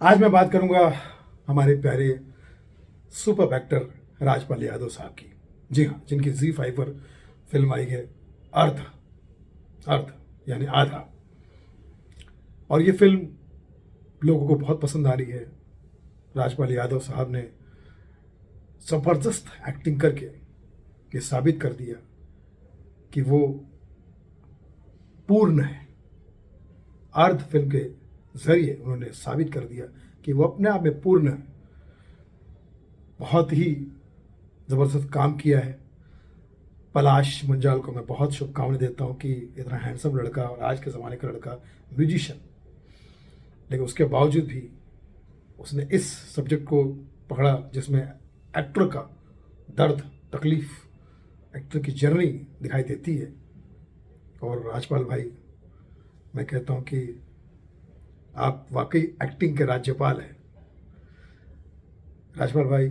आज मैं बात करूंगा हमारे प्यारे सुपर एक्टर राजपाल यादव साहब की। जी हाँ, जिनकी Z5 पर फिल्म आई है अर्थ। अर्थ यानी आधा। और ये फिल्म लोगों को बहुत पसंद आ रही है। राजपाल यादव साहब ने ज़बरदस्त एक्टिंग करके ये साबित कर दिया कि वो पूर्ण है। अर्ध फिल्म के जरिए उन्होंने साबित कर दिया कि वो अपने आप में पूर्ण है। बहुत ही ज़बरदस्त काम किया है। पलाश मुंजाल को मैं बहुत शुभकामनाएं देता हूँ कि इतना हैंडसम लड़का और आज के ज़माने का लड़का म्यूजिशियन, लेकिन उसके बावजूद भी उसने इस सब्जेक्ट को पकड़ा जिसमें एक्टर का दर्द, तकलीफ, एक्टर की जर्नी दिखाई देती है। और राजपाल भाई, मैं कहता हूँ कि आप वाकई एक्टिंग के राज्यपाल हैं। राजपाल भाई,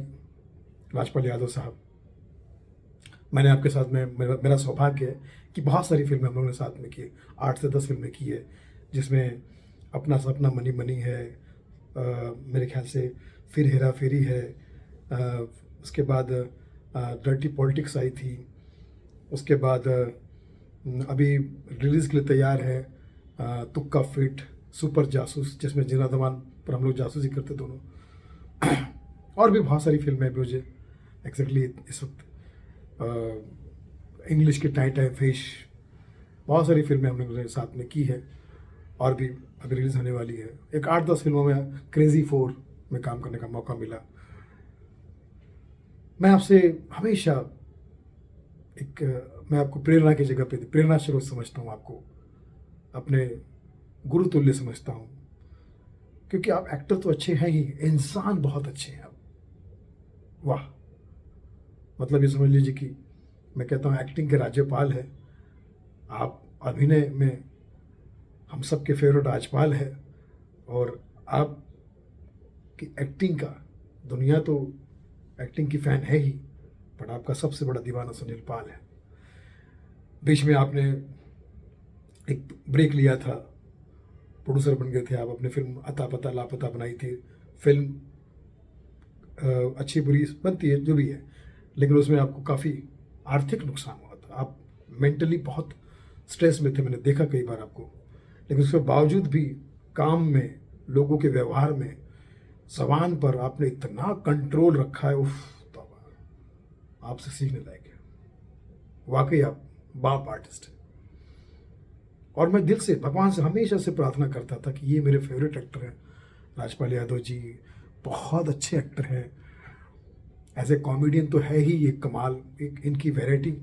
राजपाल यादव साहब, मैंने आपके साथ में मेरा सौभाग्य है कि बहुत सारी फिल्में हम लोगों ने साथ में की, 8 से 10 फिल्में की है, जिसमें अपना सपना मनी मनी है, मेरे ख्याल से फिर हेरा फेरी है, उसके बाद डर्टी पॉलिटिक्स आई थी, उसके बाद अभी रिलीज़ के लिए तैयार है तुक्का फिट, सुपर जासूस, जिसमें जीना दमान पर हम लोग जासूसी करते दोनों। और भी बहुत सारी फिल्में भी मुझे एग्जैक्टली इस वक्त, इंग्लिश की टाइम टाइम फिश, बहुत सारी फिल्में हम लोगों ने साथ में की है और भी अभी रिलीज़ होने वाली है। एक 8-10 फिल्मों में क्रेज़ी 4 में काम करने का मौका मिला। मैं आपसे हमेशा मैं आपको प्रेरणा की जगह पे प्रेरणा स्रोत समझता हूँ, आपको अपने गुरु तुल्य समझता हूँ, क्योंकि आप एक्टर तो अच्छे हैं ही, इंसान बहुत अच्छे हैं आप। वाह, मतलब ये समझ लीजिए कि मैं कहता हूँ एक्टिंग के राज्यपाल है आप। अभिनय में हम सब के फेवरेट राजपाल है। और आप की एक्टिंग का दुनिया तो एक्टिंग की फ़ैन है ही, बट आपका सबसे बड़ा दीवाना सुनील पाल है। बीच में आपने एक ब्रेक लिया था, प्रोड्यूसर बन गए थे आप, अपने फिल्म अता पता लापता बनाई थी। फिल्म अच्छी बुरी बनती है जो भी है, लेकिन उसमें आपको काफ़ी आर्थिक नुकसान हुआ था। आप मेंटली बहुत स्ट्रेस में थे, मैंने देखा कई बार आपको, लेकिन उसके बावजूद भी काम में, लोगों के व्यवहार में, ज़बान पर आपने इतना कंट्रोल रखा है। उफ, तौबा, आपसे सीखने लायक है। वाकई आप बाप आर्टिस्ट हैं। और मैं दिल से भगवान से हमेशा से प्रार्थना करता था कि ये मेरे फेवरेट एक्टर हैं राजपाल यादव जी, बहुत अच्छे एक्टर हैं। एज ए कॉमेडियन तो है ही ये कमाल, एक इनकी वैरायटी।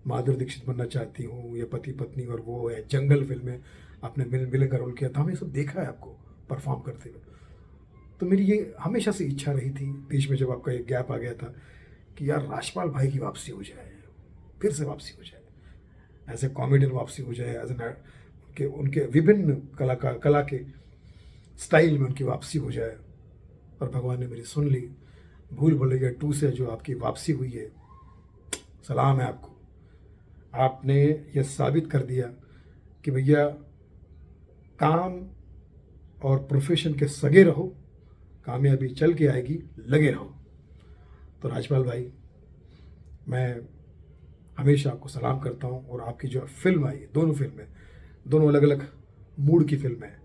माधुरी दीक्षित बनना चाहती हूँ, या पति पत्नी और वो है, जंगल फिल्म में आपने विलन का रोल किया था, हमें सब देखा है आपको परफॉर्म करते हुए। तो मेरी ये हमेशा से इच्छा रही थी, बीच में जब आपका एक गैप आ गया था, कि यार राजपाल भाई की वापसी हो जाए, फिर से वापसी हो जाए, एज ए कॉमेडियन वापसी हो जाए, एज एन उनके उनके विभिन्न कला के स्टाइल में उनकी वापसी हो जाए। और भगवान ने मेरी सुन ली। भूल भुलैया 2 से जो आपकी वापसी हुई है, सलाम है आपको। आपने ये साबित कर दिया कि भैया काम और प्रोफेशन के सगे रहो, कामयाबी चल के आएगी, लगे रहो। तो राजपाल भाई, मैं हमेशा आपको सलाम करता हूँ। और आपकी जो फिल्म आई, दोनों फिल्में, दोनों अलग अलग मूड की फिल्में हैं।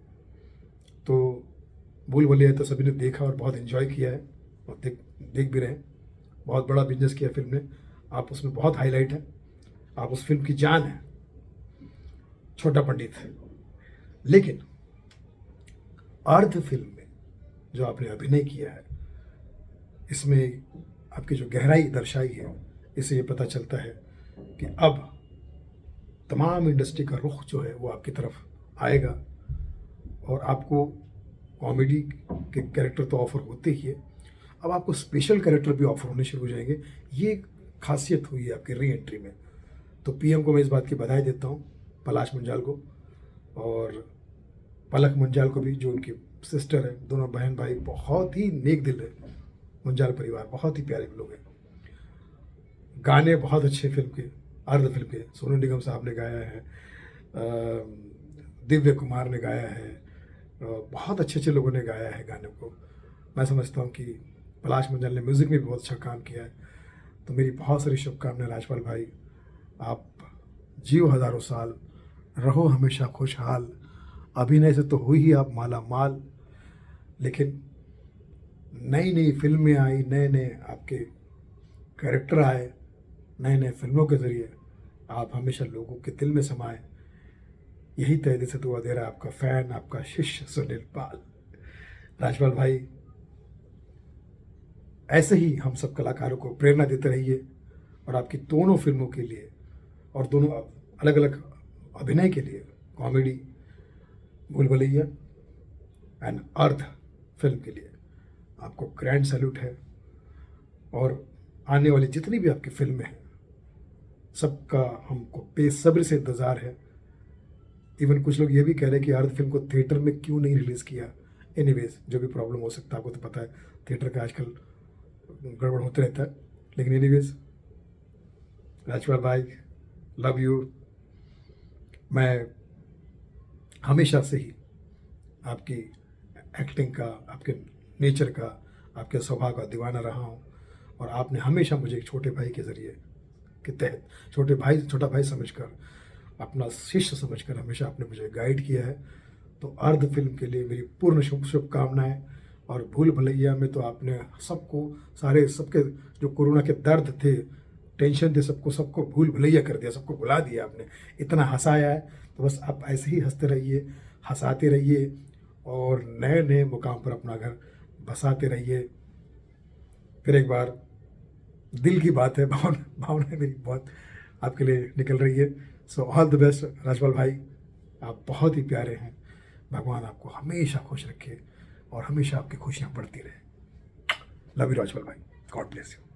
तो भूल भुलैया तो सभी ने देखा और बहुत एंजॉय किया है, और देख भी रहे हैं। बहुत बड़ा बिजनेस किया फिल्म ने, आप उसमें बहुत हाईलाइट है, आप उस फिल्म की जान है, छोटा पंडित है। लेकिन अर्ध फिल्म में जो आपने अभिनय किया है, इसमें आपकी जो गहराई दर्शाई है, इससे ये पता चलता है कि अब तमाम इंडस्ट्री का रुख जो है वो आपकी तरफ आएगा। और आपको कॉमेडी के कैरेक्टर तो ऑफर होते ही है, अब आपको स्पेशल कैरेक्टर भी ऑफर होने शुरू हो जाएंगे। ये खासियत हुई है आपकी री एंट्री में। तो पीएम को मैं इस बात की बधाई देता हूँ, पलाश मुंजाल को और पलक मुंजाल को भी, जो उनकी सिस्टर है। दोनों बहन भाई बहुत ही नेक दिल है, मुंजाल परिवार बहुत ही प्यारे लोग हैं। गाने बहुत अच्छे फिल्म के, अर्ध फिल्म के, सोनू निगम साहब ने गाया है, दिव्य कुमार ने गाया है, बहुत अच्छे अच्छे लोगों ने गाया है गाने को। मैं समझता हूँ कि पलाश मंजल ने म्यूज़िक में भी बहुत अच्छा काम किया है। तो मेरी बहुत सारी शुभकामनाएं राजपाल भाई, आप जियो हज़ारों साल, रहो हमेशा खुशहाल। अभिनय से तो हुई ही आप माला माल, लेकिन नई नई फिल्में आई, नए नए आपके कैरेक्टर आए, नए नए फिल्मों के ज़रिए आप हमेशा लोगों के दिल में समाए। यही तहे दिल से दुआ दे रहा है आपका फ़ैन, आपका शिष्य सुनील पाल। राजपाल भाई, ऐसे ही हम सब कलाकारों को प्रेरणा देते रहिए, और आपकी दोनों फिल्मों के लिए और दोनों अलग अलग अभिनय के लिए, कॉमेडी, भूल भुलैया एंड अर्थ फिल्म के लिए आपको ग्रैंड सैल्यूट है। और आने वाली जितनी भी आपकी फिल्में हैं, सबका हमको बेसब्री से इंतज़ार है। इवन कुछ लोग ये भी कह रहे हैं कि अर्थ फिल्म को थिएटर में क्यों नहीं रिलीज़ किया। एनीवेज, जो भी प्रॉब्लम हो सकता है, आपको तो पता है थिएटर का आजकल गड़बड़ होते रहता है। लेकिन एनीवेज, राजपाल भाई, लव यू। मैं हमेशा से ही आपकी एक्टिंग का, आपके नेचर का, आपके स्वभाव का दीवाना रहा हूँ, और आपने हमेशा मुझे एक छोटे भाई के ज़रिए के तहत, छोटा भाई समझकर, अपना शिष्य समझकर हमेशा आपने मुझे गाइड किया है। तो अर्ध फिल्म के लिए मेरी पूर्ण शुभकामनाएं। और भूल भुलैया में तो आपने सबके जो कोरोना के दर्द थे, टेंशन थे, सबको भूल भुलैया कर दिया, सबको भुला दिया आपने। इतना हंसाया है। तो बस आप ऐसे ही हंसते रहिए, हंसाते रहिए, और नए नए मुकाम पर अपना घर बसाते रहिए। फिर एक बार दिल की बात है, भावनाएं मेरी बहुत आपके लिए निकल रही है। So all the best Rajpal भाई, आप बहुत ही प्यारे हैं। भगवान आपको हमेशा खुश रखे और हमेशा आपकी खुशियाँ बढ़ती रहे। लव यू राजपाल भाई, गॉड ब्लेस यू।